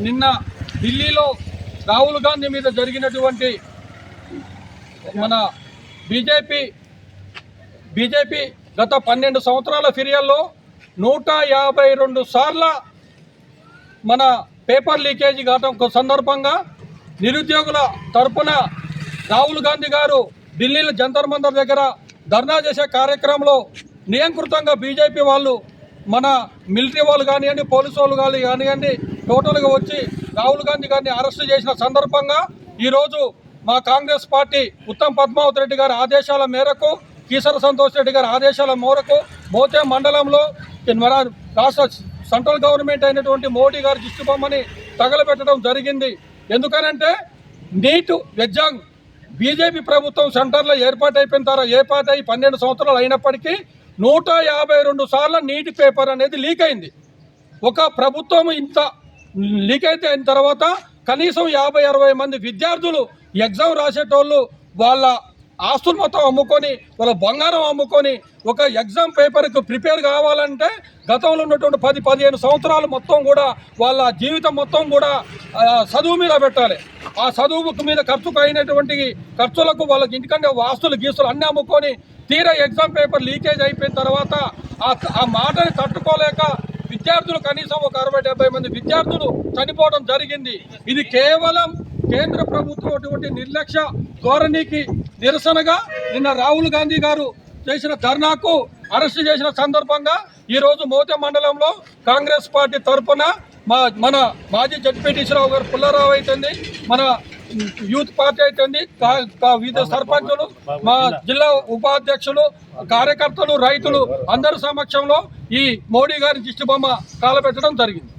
నిన్న ఢిల్లీలో రాహుల్ గాంధీ మీద జరిగినటువంటి మన బీజేపీ గత 12 సంవత్సరాల ఫిర్యాదులో 152 సార్ల మన పేపర్ లీకేజీ కావడం సందర్భంగా నిరుద్యోగుల తరపున రాహుల్ గాంధీ గారు ఢిల్లీలో జంతర్ మంతర్ దగ్గర ధర్నా చేసే కార్యక్రమంలో నియంకృతంగా బీజేపీ వాళ్ళు మన మిలిటరీ వాళ్ళు కానివ్వండి, పోలీసు వాళ్ళు కానివ్వండి, టోటల్గా వచ్చి రాహుల్ గాంధీ గారిని అరెస్టు చేసిన సందర్భంగా ఈరోజు మా కాంగ్రెస్ పార్టీ ఉత్తమ్ పద్మావతి రెడ్డి గారి ఆదేశాల మేరకు, కీసర సంతోష్ రెడ్డి గారి ఆదేశాల మేరకు మోతే మండలంలో మన రాష్ట్ర సెంట్రల్ గవర్నమెంట్ అయినటువంటి మోడీ గారి దిష్టిబొమ్మని తగలబెట్టడం జరిగింది. ఎందుకనంటే నీట్ ఎగ్జామ్ బీజేపీ ప్రభుత్వం సెంటర్లో ఏర్పాటై 12 సంవత్సరాలు అయినప్పటికీ 152 సార్ల నీట్ పేపర్ అనేది లీక్ అయింది. ఒక ప్రభుత్వం ఇంత లీక్ అయిన తర్వాత కనీసం 50-60 మంది విద్యార్థులు ఎగ్జామ్ రాసేటోళ్ళు వాళ్ళ ఆస్తులు మొత్తం అమ్ముకొని, వాళ్ళ బంగారం అమ్ముకొని ఒక ఎగ్జామ్ పేపర్కి ప్రిపేర్ కావాలంటే గతంలో ఉన్నటువంటి 10-15 సంవత్సరాలు మొత్తం కూడా వాళ్ళ జీవితం మొత్తం కూడా చదువు మీద పెట్టాలి. ఆ చదువు మీద ఖర్చుకు అయినటువంటి ఖర్చులకు వాళ్ళకి ఇంటికంటే ఆస్తులు గీస్తులు అన్నీ అమ్ముకొని తీరా ఎగ్జామ్ పేపర్ లీకేజ్ అయిపోయిన తర్వాత ఆ మాటని తట్టుకోలేక విద్యార్థులు కనీసం ఒక 60-70 మంది విద్యార్థులు చనిపోవడం జరిగింది. ఇది కేవలం కేంద్ర ప్రభుత్వం అటువంటి నిర్లక్ష్య ధోరణికి నిరసనగా నిన్న రాహుల్ గాంధీ గారు చేసిన ధర్నాకు అరెస్టు చేసిన సందర్భంగా ఈరోజు మోతే మండలంలో కాంగ్రెస్ పార్టీ తరఫున మన మాజీ జడ్పీటీసీరావు గారు పుల్లారావు అయితుంది, మన యూత్ పార్టీ అయితుంది, వివిధ సర్పంచులు, మా జిల్లా ఉపాధ్యక్షులు, కార్యకర్తలు, రైతులు అందరి సమక్షంలో ఈ మోడీ గారి దిష్టిబొమ్మ కాలబెట్టడం జరిగింది.